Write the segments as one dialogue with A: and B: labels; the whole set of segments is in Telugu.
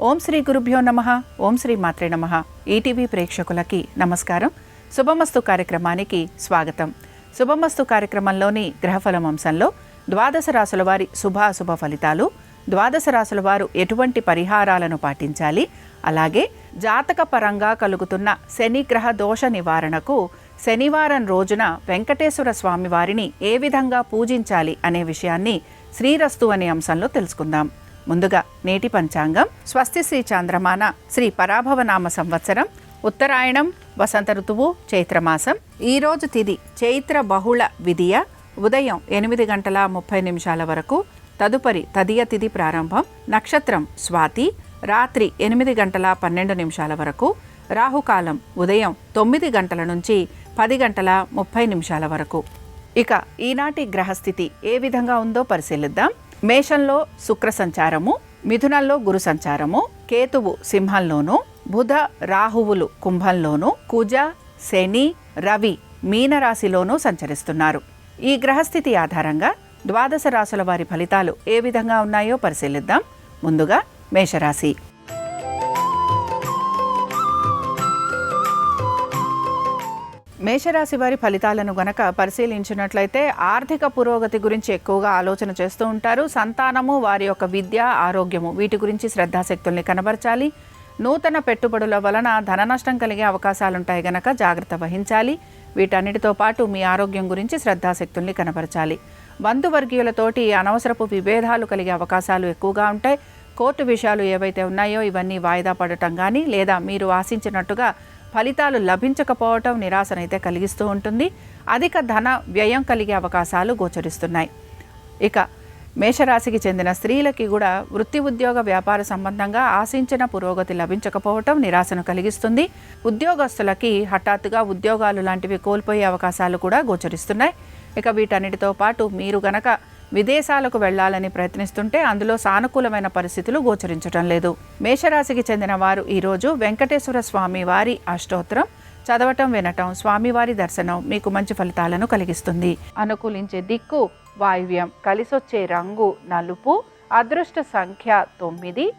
A: ఓం శ్రీ గురుభ్యో నమః. ఓం శ్రీ మాత్రే నమః. ఈటీవీ ప్రేక్షకులకి నమస్కారం. శుభమస్తు కార్యక్రమానికి స్వాగతం. శుభమస్తు కార్యక్రమంలోని గ్రహఫలం అంశంలో ద్వాదశ రాశుల వారి శుభాశుభ ఫలితాలు, ద్వాదశ రాశుల వారు ఎటువంటి పరిహారాలను పాటించాలి, అలాగే జాతక పరంగా కలుగుతున్న శనిగ్రహ దోష నివారణకు శనివారం రోజున వెంకటేశ్వర స్వామి వారిని ఏ విధంగా పూజించాలి అనే విషయాన్ని శ్రీరస్తు అనే అంశంలో తెలుసుకుందాం. ముందుగా నేటి పంచాంగం. స్వస్తి శ్రీ చాంద్రమాన శ్రీ పరాభవనామ సంవత్సరం, ఉత్తరాయణం, వసంత ఋతువు, చైత్రమాసం. ఈరోజు తిథి చైత్ర బహుళ విధియ, ఉదయం 8:30 వరకు. తదుపరి తదియ తిథి ప్రారంభం. నక్షత్రం స్వాతి, రాత్రి 8:12 వరకు. రాహుకాలం ఉదయం 9 నుంచి 10:30 వరకు. ఇక ఈనాటి గ్రహస్థితి ఏ విధంగా ఉందో పరిశీలిద్దాం. మేషంలో శుక్ర సంచారము, మిథునంలో గురు సంచారము, కేతువు సింహంలోను, బుధ రాహువులు కుంభంలోను, కుజ శని రవి మీనరాశిలోనూ సంచరిస్తున్నారు. ఈ గ్రహస్థితి ఆధారంగా ద్వాదశ రాశుల వారి ఫలితాలు ఏ విధంగా ఉన్నాయో పరిశీలిద్దాం. ముందుగా మేషరాశి. మేషరాశి వారి ఫలితాలను గనక పరిశీలించినట్లయితే ఆర్థిక పురోగతి గురించి ఎక్కువగా ఆలోచన చేస్తూ ఉంటారు. సంతానము, వారి యొక్క విద్య, ఆరోగ్యము వీటి గురించి శ్రద్ధాశక్తుల్ని కనబరచాలి. నూతన పెట్టుబడుల వలన ధన నష్టం కలిగే అవకాశాలుంటాయి గనక జాగ్రత్త వహించాలి. వీటన్నిటితో పాటు మీ ఆరోగ్యం గురించి శ్రద్ధాశక్తుల్ని కనబరచాలి. బంధువర్గీయులతోటి అనవసరపు విభేదాలు కలిగే అవకాశాలు ఎక్కువగా ఉంటాయి. కోర్టు విషయాలు ఏవైతే ఉన్నాయో ఇవన్నీ వాయిదా పడటం కానీ, లేదా మీరు ఆశించినట్టుగా ఫలితాలు లభించకపోవటం నిరాశనైతే కలిగిస్తూ ఉంటుంది. అధిక ధన వ్యయం కలిగే అవకాశాలు గోచరిస్తున్నాయి. ఇక మేషరాశికి చెందిన స్త్రీలకి కూడా వృత్తి, ఉద్యోగ, వ్యాపార సంబంధంగా ఆశించిన పురోగతి లభించకపోవటం నిరాశను కలిగిస్తుంది. ఉద్యోగస్తులకి హఠాత్తుగా ఉద్యోగాలు లాంటివి కోల్పోయే అవకాశాలు కూడా గోచరిస్తున్నాయి. ఇక వీటన్నిటితో పాటు మీరు గనక విదేశాలకు వెళ్లాలని ప్రయత్నిస్తుంటే అందులో సానుకూలమైన పరిస్థితులు గోచరించడం లేదు. మేషరాశికి చెందిన వారు ఈరోజు వెంకటేశ్వర స్వామి వారి అష్టోత్తరం చదవటం, వినటం, స్వామివారి దర్శనం మీకు మంచి ఫలితాలను కలిగిస్తుంది. అనుకూలించే దిక్కు వాయువ్యం, కలిసొచ్చే రంగు నలుపు, అదృష్ట సంఖ్య 9.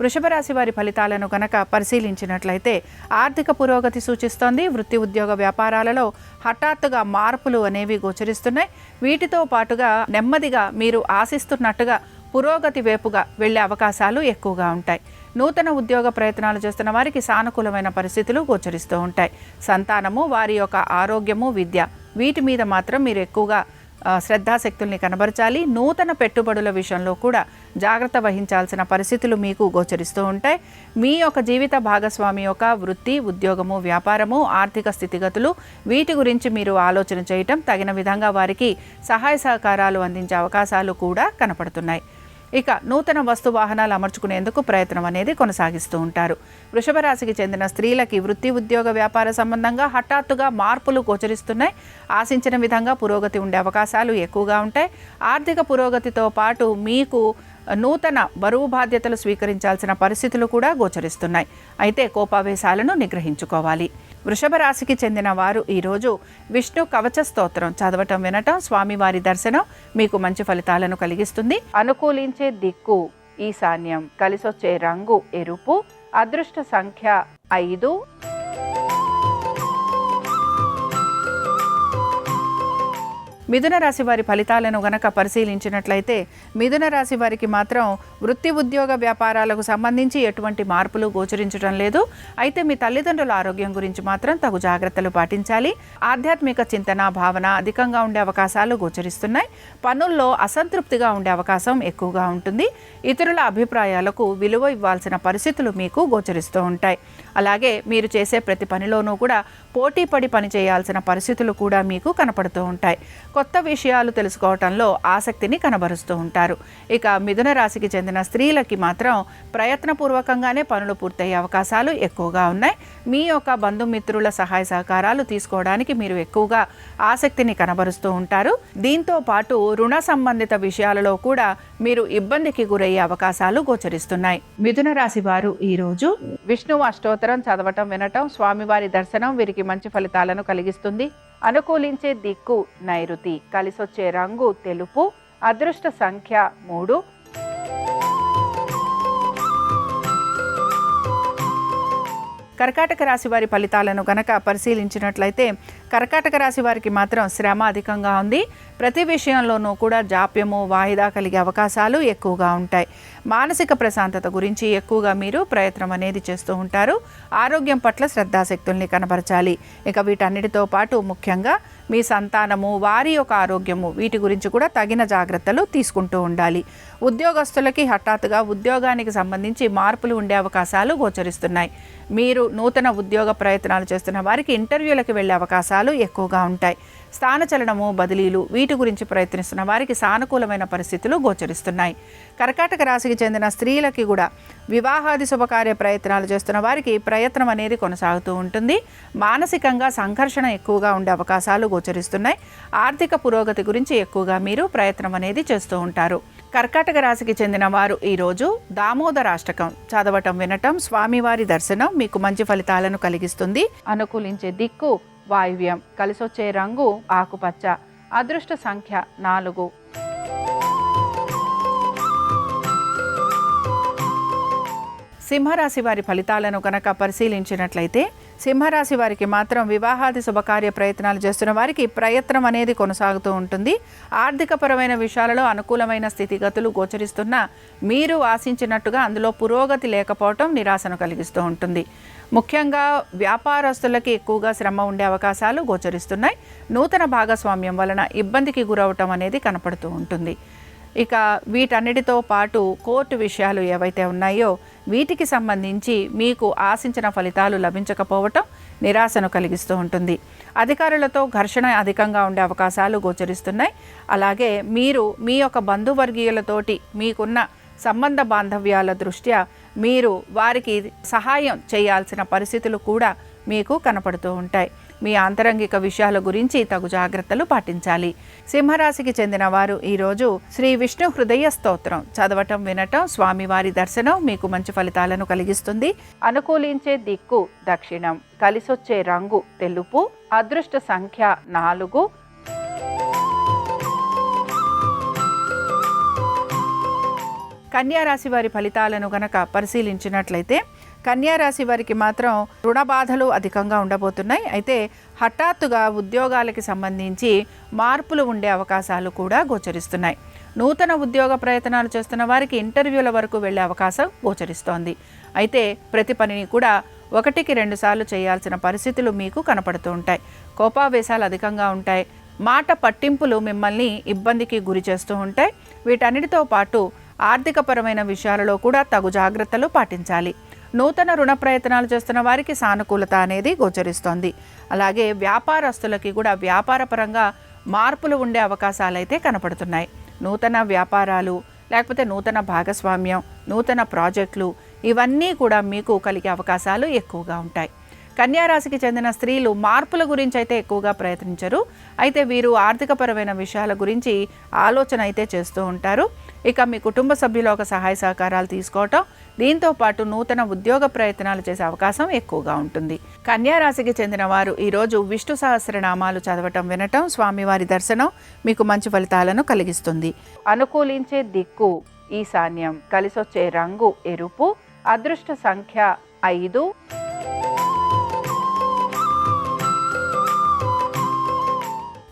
A: వృషభ రాశి వారి ఫలితాలను కనుక పరిశీలించినట్లయితే ఆర్థిక పురోగతి సూచిస్తోంది. వృత్తి, ఉద్యోగ, వ్యాపారాలలో హఠాత్తుగా మార్పులు అనేవి గోచరిస్తున్నాయి. వీటితో పాటుగా నెమ్మదిగా మీరు ఆశిస్తున్నట్టుగా పురోగతి వైపుగా వెళ్లే అవకాశాలు ఎక్కువగా ఉంటాయి. నూతన ఉద్యోగ ప్రయత్నాలు చేస్తున్న వారికి సానుకూలమైన పరిస్థితులు గోచరిస్తూ ఉంటాయి. సంతానము, వారి యొక్క ఆరోగ్యము, విద్య వీటి మీద మాత్రం మీరు ఎక్కువగా శ్రద్ధాశక్తుల్ని కనబరచాలి. నూతన పెట్టుబడుల విషయంలో కూడా జాగ్రత్త వహించాల్సిన పరిస్థితులు మీకు గోచరిస్తూ ఉంటాయి. మీ యొక్క జీవిత భాగస్వామి యొక్క వృత్తి, ఉద్యోగము, వ్యాపారము, ఆర్థిక స్థితిగతులు వీటి గురించి మీరు ఆలోచన చేయటం, తగిన విధంగా వారికి సహాయ సహకారాలు అందించే అవకాశాలు కూడా కనపడుతున్నాయి. ఇక నూతన వస్తు వాహనాలు అమర్చుకునేందుకు ప్రయత్నం అనేది కొనసాగిస్తూ ఉంటారు. వృషభ రాశికి చెందిన స్త్రీలకి వృత్తి, ఉద్యోగ, వ్యాపార సంబంధంగా హఠాత్తుగా మార్పులు గోచరిస్తున్నాయి. ఆశించిన విధంగా పురోగతి ఉండే అవకాశాలు ఎక్కువగా ఉంటాయి. ఆర్థిక పురోగతితో పాటు మీకు నూతన బరువు బాధ్యతలు స్వీకరించాల్సిన పరిస్థితులు కూడా గోచరిస్తున్నాయి. అయితే కోపావేశాలను నిగ్రహించుకోవాలి. వృషభ రాశికి చెందిన వారు ఈరోజు విష్ణు కవచ స్తోత్రం చదవటం, వినటం, స్వామివారి దర్శనం మీకు మంచి ఫలితాలను కలిగిస్తుంది. అనుకూలించే దిక్కు ఈశాన్యం, కలిసొచ్చే రంగు ఎరుపు, అదృష్ట సంఖ్య 5. మిథున రాశి వారి ఫలితాలను గనక పరిశీలించినట్లయితే మిథున రాశి వారికి మాత్రం వృత్తి, ఉద్యోగ, వ్యాపారాలకు సంబంధించి ఎటువంటి మార్పులు గోచరించడం లేదు. అయితే మీ తల్లిదండ్రుల ఆరోగ్యం గురించి మాత్రం తగు జాగ్రత్తలు పాటించాలి. ఆధ్యాత్మిక చింతన, భావన అధికంగా ఉండే అవకాశాలు గోచరిస్తున్నాయి. పనుల్లో అసంతృప్తిగా ఉండే అవకాశం ఎక్కువగా ఉంటుంది. ఇతరుల అభిప్రాయాలకు విలువ ఇవ్వాల్సిన పరిస్థితులు మీకు గోచరిస్తూ ఉంటాయి. అలాగే మీరు చేసే ప్రతి పనిలోనూ కూడా పోటీ పడి పనిచేయాల్సిన పరిస్థితులు కూడా మీకు కనపడుతూ ఉంటాయి. కొత్త విషయాలు తెలుసుకోవటంలో ఆసక్తిని కనబరుస్తూ ఉంటారు. ఇక మిథున రాశికి చెందిన స్త్రీలకి మాత్రం ప్రయత్నపూర్వకంగానే పనులు పూర్తయ్యే అవకాశాలు ఎక్కువగా ఉన్నాయి. మీ యొక్క బంధుమిత్రుల సహాయ సహకారాలు తీసుకోవడానికి మీరు ఎక్కువగా ఆసక్తిని కనబరుస్తూ ఉంటారు. దీంతో పాటు రుణ సంబంధిత విషయాలలో కూడా మీరు ఇబ్బందికి గురయ్యే అవకాశాలు గోచరిస్తున్నాయి. మిథున రాశి వారు ఈరోజు విష్ణు అష్టోత్తరం చదవటం, వినటం, స్వామివారి దర్శనం వీరికి మంచి ఫలితాలను కలిగిస్తుంది. అనుకూలించే దిక్కు నైరుతి, కలిసొచ్చే రంగు తెలుపు, అదృష్ట సంఖ్య 3. కర్కాటక రాశి వారి ఫలితాలను గనక పరిశీలించినట్లయితే కర్కాటక రాశి వారికి మాత్రం శ్రమ అధికంగా ఉంది. ప్రతి విషయంలోనూ కూడా జాప్యము, వాయిదా కలిగే అవకాశాలు ఎక్కువగా ఉంటాయి. మానసిక ప్రశాంతత గురించి ఎక్కువగా మీరు ప్రయత్నం అనేది చేస్తూ ఉంటారు. ఆరోగ్యం పట్ల శ్రద్ధాశక్తుల్ని కనబరచాలి. ఇక వీటన్నిటితో పాటు ముఖ్యంగా మీ సంతానము, వారి యొక్క ఆరోగ్యము, వీటి గురించి కూడా తగిన జాగ్రత్తలు తీసుకుంటూ ఉండాలి. ఉద్యోగస్తులకి హఠాత్తుగా ఉద్యోగానికి సంబంధించి మార్పులు ఉండే అవకాశాలు గోచరిస్తున్నాయి. మీరు నూతన ఉద్యోగ ప్రయత్నాలు చేస్తున్న వారికి ఇంటర్వ్యూలకు వెళ్ళే అవకాశాలు ఎక్కువగా ఉంటాయి. స్థానచలనము, బదిలీలు, వీటి గురించి ప్రయత్నిస్తున్న వారికి సానుకూలమైన పరిస్థితులు గోచరిస్తున్నాయి. కర్కాటక రాశికి చెందిన స్త్రీలకి కూడా వివాహాది శుభకార్య ప్రయత్నాలు చేస్తున్న వారికి ప్రయత్నం అనేది కొనసాగుతూ ఉంటుంది. మానసికంగా సంఘర్షణ ఎక్కువగా ఉండే అవకాశాలు గోచరిస్తున్నాయి. ఆర్థిక పురోగతి గురించి ఎక్కువగా మీరు ప్రయత్నం అనేది చేస్తూ ఉంటారు. కర్కాటక రాశికి చెందిన వారు ఈరోజు దామోదరాష్టకం చదవటం, వినటం, స్వామివారి దర్శనం మీకు మంచి ఫలితాలను కలిగిస్తుంది. అనుకూలించే దిక్కు వాయువ్యం, కలిసొచ్చే రంగు ఆకుపచ్చ, అదృష్ట సంఖ్య 4. సింహరాశి వారి ఫలితాలను కనుక పరిశీలించినట్లయితే సింహరాశి వారికి మాత్రం వివాహాది శుభకార్య ప్రయత్నాలు చేస్తున్న వారికి ప్రయత్నం అనేది కొనసాగుతూ ఉంటుంది. ఆర్థికపరమైన విషయాలలో అనుకూలమైన స్థితిగతులు గోచరిస్తున్నా మీరు ఆశించినట్టుగా అందులో పురోగతి లేకపోవటం నిరాశను కలిగిస్తూ ఉంటుంది. ముఖ్యంగా వ్యాపారస్తులకి ఎక్కువగా శ్రమ ఉండే అవకాశాలు గోచరిస్తున్నాయి. నూతన భాగస్వామ్యం వలన ఇబ్బందికి గురవటం అనేది కనపడుతూ ఉంటుంది. ఇక వీటన్నిటితో పాటు కోర్టు విషయాలు ఏవైతే ఉన్నాయో వీటికి సంబంధించి మీకు ఆశించిన ఫలితాలు లభించకపోవటం నిరాశను కలిగిస్తూ ఉంటుంది. అధికారులతో ఘర్షణ అధికంగా ఉండే అవకాశాలు గోచరిస్తున్నాయి. అలాగే మీరు మీ యొక్క బంధువర్గీయులతోటి మీకున్న సంబంధ బాంధవ్యాల దృష్ట్యా మీరు వారికి సహాయం చేయాల్సిన పరిస్థితులు కూడా మీకు కనపడుతూ ఉంటాయి. మీ ఆంతరంగిక విషయాల గురించి తగు జాగ్రత్తలు పాటించాలి. సింహరాశికి చెందిన వారు ఈరోజు శ్రీ విష్ణు హృదయ స్తోత్రం చదవటం, వినటం, స్వామివారి దర్శనం మీకు మంచి ఫలితాలను కలిగిస్తుంది. అనుకూలించే దిక్కు దక్షిణం, కలిసొచ్చే రంగు తెలుపు, అదృష్ట సంఖ్య 4. కన్యారాశి వారి ఫలితాలను గనక పరిశీలించినట్లయితే కన్యారాశి వారికి మాత్రం రుణ బాధలు అధికంగా ఉండబోతున్నాయి. అయితే హఠాత్తుగా ఉద్యోగాలకి సంబంధించి మార్పులు ఉండే అవకాశాలు కూడా గోచరిస్తున్నాయి. నూతన ఉద్యోగ ప్రయత్నాలు చేస్తున్న వారికి ఇంటర్వ్యూల వరకు వెళ్ళే అవకాశం గోచరిస్తోంది. అయితే ప్రతి పనిని కూడా 1కి 2 సార్లు చేయాల్సిన పరిస్థితులు మీకు కనపడుతూ ఉంటాయి. కోపావేశాలు అధికంగా ఉంటాయి. మాట పట్టింపులు మిమ్మల్ని ఇబ్బందికి గురి చేస్తూ ఉంటాయి. వీటన్నిటితో పాటు ఆర్థికపరమైన విషయాలలో కూడా తగు జాగ్రత్తలు పాటించాలి. నూతన రుణ ప్రయత్నాలు చేస్తున్న వారికి సానుకూలత అనేది గోచరిస్తోంది. అలాగే వ్యాపారస్తులకి కూడా వ్యాపారపరంగా మార్పులు ఉండే అవకాశాలు అయితే కనపడుతున్నాయి. నూతన వ్యాపారాలు, లేకపోతే నూతన భాగస్వామ్యం, నూతన ప్రాజెక్టులు, ఇవన్నీ కూడా మీకు కలిగే అవకాశాలు ఎక్కువగా ఉంటాయి. కన్యారాశికి చెందిన స్త్రీలు మార్పుల గురించి అయితే ఎక్కువగా ప్రయత్నించరు. అయితే వీరు ఆర్థికపరమైన విషయాల గురించి ఆలోచన అయితే చేస్తూ ఉంటారు. ఇక మీ కుటుంబ సభ్యుల ఒక సహాయ సహకారాలు తీసుకోవటం, దీంతో పాటు నూతన ఉద్యోగ ప్రయత్నాలు చేసే అవకాశం ఎక్కువగా ఉంటుంది. కన్యారాశికి చెందిన వారు ఈరోజు విష్ణు సహస్రనామాలు చదవటం, వినటం, స్వామివారి దర్శనం మీకు మంచి ఫలితాలను కలిగిస్తుంది. అనుకూలించే దిక్కు ఈశాన్యం, కలిసొచ్చే రంగు ఎరుపు, అదృష్ట సంఖ్య 5.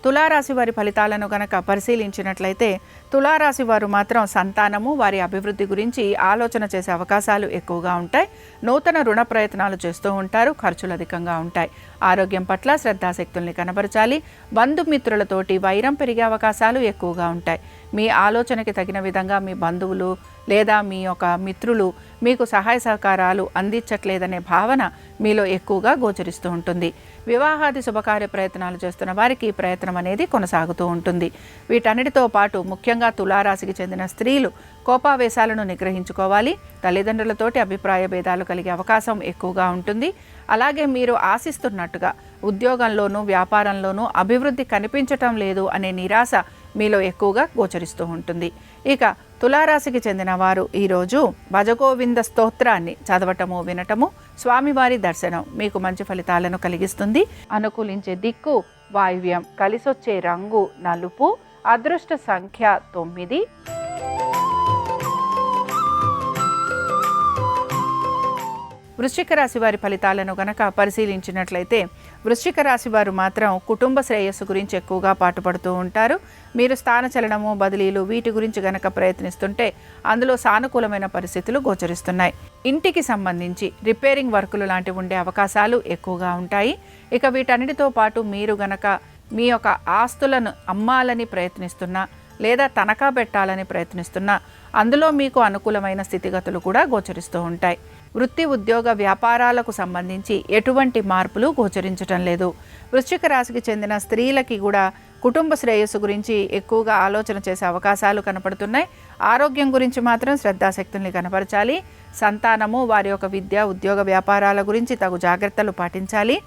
A: తులారాశి వారి ఫలితాలను గనక పరిశీలించినట్లయితే తులారాశి వారు మాత్రం సంతానము, వారి అభివృద్ధి గురించి ఆలోచన చేసే అవకాశాలు ఎక్కువగా ఉంటాయి. నూతన రుణ ప్రయత్నాలు చేస్తూ ఉంటారు. ఖర్చులు అధికంగా ఉంటాయి. ఆరోగ్యం పట్ల శ్రద్ధాశక్తుల్ని కనబరచాలి. బంధుమిత్రులతోటి వైరం పెరిగే అవకాశాలు ఎక్కువగా ఉంటాయి. మీ ఆలోచనకి తగిన విధంగా మీ బంధువులు లేదా మీ యొక్క మిత్రులు మీకు సహాయ సహకారాలు అందించట్లేదనే భావన మీలో ఎక్కువగా గోచరిస్తూ ఉంటుంది. వివాహాది శుభకార్య ప్రయత్నాలు చేస్తున్న వారికి ప్రయత్నం అనేది కొనసాగుతూ ఉంటుంది. వీటన్నిటితో పాటు ముఖ్యంగా తులారాశికి చెందిన స్త్రీలు కోపావేశాలను నిగ్రహించుకోవాలి. తల్లిదండ్రులతోటి అభిప్రాయ భేదాలు కలిగే అవకాశం ఎక్కువగా ఉంటుంది. అలాగే మీరు ఆశిస్తున్నట్టుగా ఉద్యోగంలోనూ వ్యాపారంలోనూ అభివృద్ధి కనిపించటం లేదు అనే నిరాశ మీలో ఎక్కువగా గోచరిస్తూ ఉంటుంది. ఇక తులారాశికి చెందిన వారు ఈరోజు భజగోవింద స్తోత్రాన్ని చదవటము, వినటము, స్వామివారి దర్శనం మీకు మంచి ఫలితాలను కలిగిస్తుంది. అనుకూలించే దిక్కు వాయువ్యం, కలిసొచ్చే రంగు నలుపు, అదృష్ట సంఖ్య 9. వృశ్చిక రాశి వారి ఫలితాలను గనక పరిశీలించినట్లయితే వృశ్చిక రాశి వారు మాత్రం కుటుంబ శ్రేయస్సు గురించి ఎక్కువగా పాటుపడుతూ ఉంటారు. మీరు స్థానచలనము, బదిలీలు వీటి గురించి గనక ప్రయత్నిస్తుంటే అందులో సానుకూలమైన పరిస్థితులు గోచరిస్తున్నాయి. ఇంటికి సంబంధించి రిపేరింగ్ వర్కులు లాంటివి ఉండే అవకాశాలు ఎక్కువగా ఉంటాయి. ఇక వీటన్నిటితో పాటు మీరు గనక మీ యొక్క ఆస్తులను అమ్మాలని ప్రయత్నిస్తున్నా లేదా తనఖా పెట్టాలని ప్రయత్నిస్తున్నా అందులో మీకు అనుకూలమైన స్థితిగతులు కూడా గోచరిస్తూ ఉంటాయి. వృత్తి, ఉద్యోగ, వ్యాపారాలకు సంబంధించి ఎటువంటి మార్పులు గోచరించటం లేదు. వృశ్చిక రాశికి చెందిన స్త్రీలకి కూడా కుటుంబ శ్రేయస్సు గురించి ఎక్కువగా ఆలోచన చేసే అవకాశాలు కనపడుతున్నాయి. ఆరోగ్యం గురించి మాత్రం శ్రద్ధాశక్తుల్ని కనపరచాలి. సంతానము, వారి యొక్క విద్య, ఉద్యోగ, వ్యాపారాల గురించి తగు జాగ్రత్తలు పాటించాలి.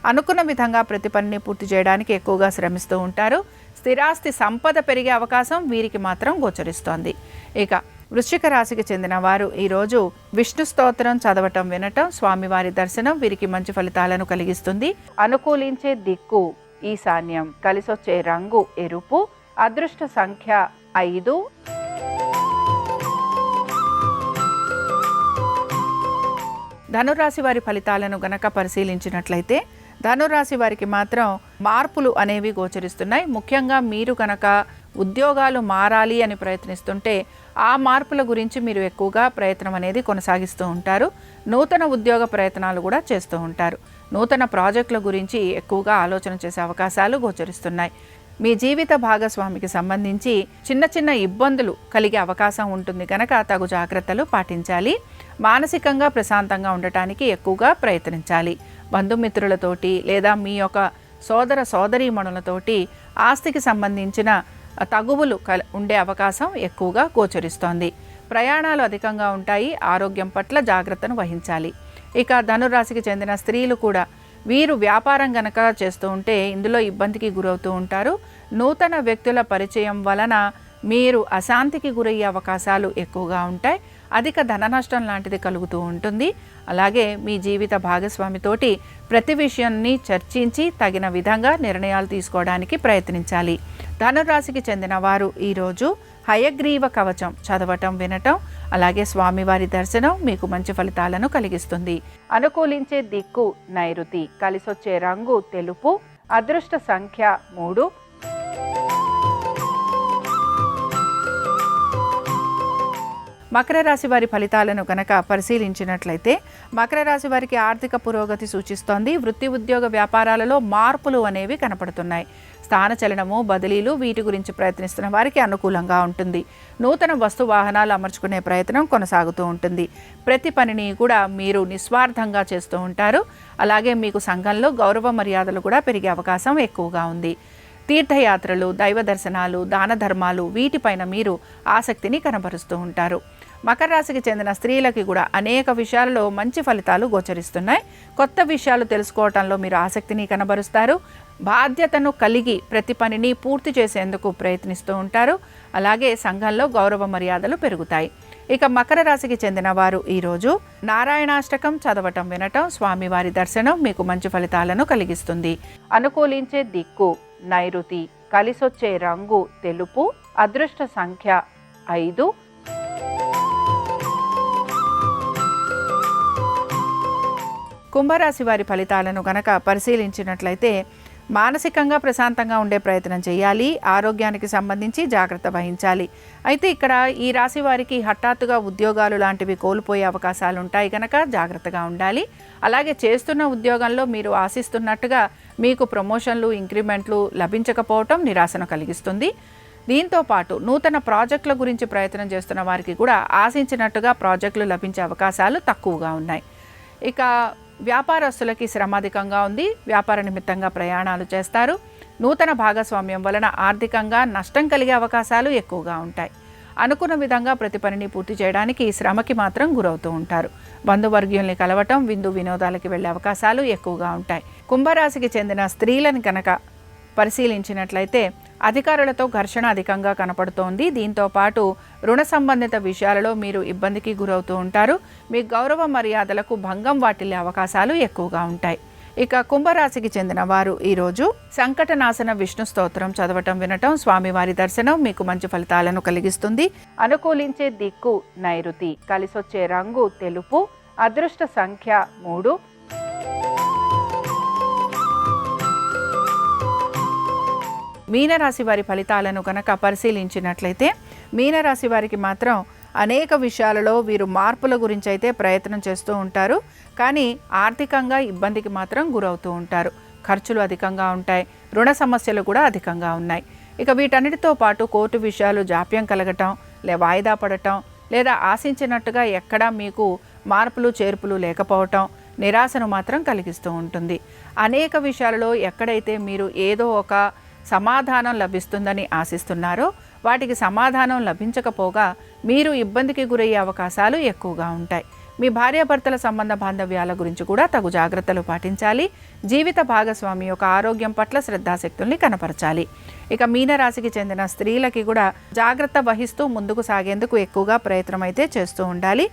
A: అనుకున్న విధంగా ప్రతి పనిని పూర్తి చేయడానికి ఎక్కువగా శ్రమిస్తూ ఉంటారు. స్థిరాస్తి సంపద పెరిగే అవకాశం వీరికి మాత్రం గోచరిస్తోంది. ఇక వృశ్చిక రాశికి చెందిన వారు ఈరోజు విష్ణు స్తోత్రం చదవటం, వినటం, స్వామివారి దర్శనం వీరికి మంచి ఫలితాలను కలిగిస్తుంది. అనుకూలించే దిక్కు ఈశాన్యం, కలిసొచ్చే రంగు ఎరుపు, అదృష్ట సంఖ్య 5. ధనురాశి వారి ఫలితాలను గనక పరిశీలించినట్లయితే ధనురాశి వారికి మాత్రం మార్పులు అనేవి గోచరిస్తున్నాయి. ముఖ్యంగా మీరు కనుక ఉద్యోగాలు మారాలి అని ప్రయత్నిస్తుంటే ఆ మార్పుల గురించి మీరు ఎక్కువగా ప్రయత్నం అనేది కొనసాగిస్తూ ఉంటారు. నూతన ఉద్యోగ ప్రయత్నాలు కూడా చేస్తూ ఉంటారు. నూతన ప్రాజెక్టుల గురించి ఎక్కువగా ఆలోచన చేసే అవకాశాలు గోచరిస్తున్నాయి. మీ జీవిత భాగస్వామికి సంబంధించి చిన్న చిన్న ఇబ్బందులు కలిగే అవకాశం ఉంటుంది కనుక తగు జాగ్రత్తలు పాటించాలి. మానసికంగా ప్రశాంతంగా ఉండటానికి ఎక్కువగా ప్రయత్నించాలి. బంధుమిత్రులతోటి లేదా మీ యొక్క సోదర సోదరీమణులతోటి ఆస్తికి సంబంధించిన తగువులు ఉండే అవకాశం ఎక్కువగా గోచరిస్తోంది. ప్రయాణాలు అధికంగా ఉంటాయి. ఆరోగ్యం పట్ల జాగ్రత్తను వహించాలి. ఇక ధనురాశికి చెందిన స్త్రీలు కూడా వీరు వ్యాపారం గనక చేస్తూ ఉంటే ఇందులో ఇబ్బందికి గురవుతూ ఉంటారు. నూతన వ్యక్తుల పరిచయం వలన మీరు అశాంతికి గురయ్యే అవకాశాలు ఎక్కువగా ఉంటాయి. అధిక ధన నష్టం లాంటిది కలుగుతూ ఉంటుంది. అలాగే మీ జీవిత భాగస్వామితోటి ప్రతి విషయాన్ని చర్చించి తగిన విధంగా నిర్ణయాలు తీసుకోవడానికి ప్రయత్నించాలి. ధనురాశికి చెందిన వారు ఈరోజు హయగ్రీవ కవచం చదవటం, వినటం, అలాగే స్వామివారి దర్శనం మీకు మంచి ఫలితాలను కలిగిస్తుంది. అనుకూలించే దిక్కు నైరుతి, కలిసొచ్చే రంగు తెలుపు, అదృష్ట సంఖ్య 3. మకర రాశి వారి ఫలితాలను కనుక పరిశీలించినట్లయితే మకర రాశి వారికి ఆర్థిక పురోగతి సూచిస్తోంది. వృత్తి, ఉద్యోగ, వ్యాపారాలలో మార్పులు అనేవి కనపడుతున్నాయి. స్థానచలనము, బదిలీలు వీటి గురించి ప్రయత్నిస్తున్న వారికి అనుకూలంగా ఉంటుంది. నూతన వస్తు వాహనాలు అమర్చుకునే ప్రయత్నం కొనసాగుతూ ఉంటుంది. ప్రతి పనిని కూడా మీరు నిస్వార్థంగా చేస్తూ ఉంటారు. అలాగే మీకు సంఘంలో గౌరవ మర్యాదలు కూడా పెరిగే అవకాశం ఎక్కువగా ఉంది. తీర్థయాత్రలు, దైవ దర్శనాలు, దాన ధర్మాలు వీటిపైన మీరు ఆసక్తిని కనబరుస్తూ ఉంటారు. మకర రాశికి చెందిన స్త్రీలకి కూడా అనేక విషయాలలో మంచి ఫలితాలు గోచరిస్తున్నాయి. కొత్త విషయాలు తెలుసుకోవటంలో మీరు ఆసక్తిని కనబరుస్తారు. బాధ్యతను కలిగి ప్రతి పనిని పూర్తి చేసేందుకు ప్రయత్నిస్తూ ఉంటారు. అలాగే సంఘంలో గౌరవ మర్యాదలు పెరుగుతాయి. ఇక మకర రాశికి చెందిన వారు ఈరోజు నారాయణాష్టకం చదవటం, వినటం, స్వామివారి దర్శనం మీకు మంచి ఫలితాలను కలిగిస్తుంది. అనుకూలించే దిక్కు నైరుతి, కలిసొచ్చే రంగు తెలుపు, అదృష్ట సంఖ్య 5. కుంభరాశి వారి ఫలితాలను గనక పరిశీలించినట్లయితే మానసికంగా ప్రశాంతంగా ఉండే ప్రయత్నం చేయాలి. ఆరోగ్యానికి సంబంధించి జాగ్రత్త వహించాలి. అయితే ఇక్కడ ఈ రాశి వారికి హఠాత్తుగా ఉద్యోగాలు లాంటివి కోల్పోయే అవకాశాలు ఉంటాయి కనుక జాగ్రత్తగా ఉండాలి. అలాగే చేస్తున్న ఉద్యోగంలో మీరు ఆశిస్తున్నట్టుగా మీకు ప్రమోషన్లు, ఇంక్రిమెంట్లు లభించకపోవటం నిరాశను కలిగిస్తుంది. దీంతో పాటు నూతన ప్రాజెక్టుల గురించి ప్రయత్నం చేస్తున్న వారికి కూడా ఆశించినట్టుగా ప్రాజెక్టులు లభించే అవకాశాలు తక్కువగా ఉన్నాయి. ఇక వ్యాపారస్తులకి శ్రమ అధికంగా ఉంది. వ్యాపార నిమిత్తంగా ప్రయాణాలు చేస్తారు. నూతన భాగస్వామ్యం వలన ఆర్థికంగా నష్టం కలిగే అవకాశాలు ఎక్కువగా ఉంటాయి. అనుకున్న విధంగా ప్రతి పనిని పూర్తి చేయడానికి శ్రమకి మాత్రం గురవుతూ ఉంటారు. బంధువర్గీయుల్ని కలవటం, విందు వినోదాలకి వెళ్ళే అవకాశాలు ఎక్కువగా ఉంటాయి. కుంభరాశికి చెందిన స్త్రీలను కనుక పరిశీలించినట్లయితే అధికారులతో ఘర్షణ అధికంగా కనపడుతోంది. దీంతో పాటు రుణ సంబంధిత విషయాలలో మీరు ఇబ్బందికి గురవుతూ ఉంటారు. మీ గౌరవ మర్యాదలకు భంగం వాటిల్లే అవకాశాలు ఎక్కువగా ఉంటాయి. ఇక కుంభరాశికి చెందిన వారు ఈరోజు సంకటనాశన విష్ణు స్తోత్రం చదవటం వినటం, స్వామివారి దర్శనం మీకు మంచి ఫలితాలను కలిగిస్తుంది. అనుకూలించే దిక్కు నైరుతి, కలిసొచ్చే రంగు తెలుపు, అదృష్ట సంఖ్య 3. మీనరాశి వారి ఫలితాలను కనుక పరిశీలించినట్లయితే మీనరాశి వారికి మాత్రం అనేక విషయాలలో వీరు మార్పుల గురించి అయితే ప్రయత్నం చేస్తూ ఉంటారు. కానీ ఆర్థికంగా ఇబ్బందికి మాత్రం గురవుతూ ఉంటారు. ఖర్చులు అధికంగా ఉంటాయి, రుణ సమస్యలు కూడా అధికంగా ఉన్నాయి. ఇక వీటన్నిటితో పాటు కోర్టు విషయాలు జాప్యం కలగటం, వాయిదా పడటం, లేదా ఆశించినట్టుగా ఎక్కడా మీకు మార్పులు చేర్పులు లేకపోవటం నిరాశను మాత్రం కలిగిస్తూ ఉంటుంది. అనేక విషయాలలో ఎక్కడైతే మీరు ఏదో ఒక సమాధానం లభిస్తుందని ఆశిస్తున్నారో వాటికి సమాధానం లభించకపోగా మీరు ఇబ్బందికి గురయ్యే అవకాశాలు ఎక్కువగా ఉంటాయి. మీ భార్యాభర్తల సంబంధ బాంధవ్యాల గురించి కూడా తగు జాగ్రత్తలు పాటించాలి. జీవిత భాగస్వామి యొక్క ఆరోగ్యం పట్ల శ్రద్ధాశక్తుల్ని కనపరచాలి. ఇక మీనరాశికి చెందిన స్త్రీలకి కూడా జాగ్రత్త వహిస్తూ ముందుకు సాగేందుకు ఎక్కువగా ప్రయత్నం అయితే చేస్తూ ఉండాలి.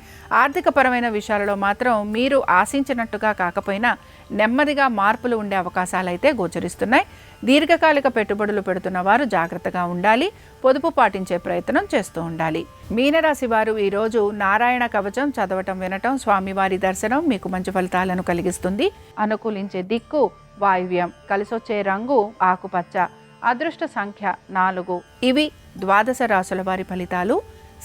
A: ఆర్థికపరమైన విషయాలలో మాత్రం మీరు ఆశించినట్టుగా కాకపోయినా నెమ్మదిగా మార్పులు ఉండే అవకాశాలు అయితే గోచరిస్తున్నాయి. దీర్ఘకాలిక పెట్టుబడులు పెడుతున్న వారు జాగ్రత్తగా ఉండాలి, పొదుపు పాటించే ప్రయత్నం చేస్తూ ఉండాలి. మీనరాశి వారు ఈరోజు నారాయణ కవచం చదవటం వినటం, స్వామివారి దర్శనం మీకు మంచి ఫలితాలను కలిగిస్తుంది. అనుకూలించే దిక్కు వాయువ్యం, కలిసొచ్చే రంగు ఆకుపచ్చ, అదృష్ట సంఖ్య 4. ఇవి ద్వాదశ రాశుల వారి ఫలితాలు.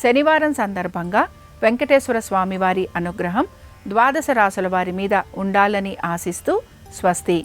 A: శనివారం సందర్భంగా వెంకటేశ్వర స్వామివారి అనుగ్రహం ద్వాదశ రాశుల వారి మీద ఉండాలని ఆశిస్తూ స్వస్తి.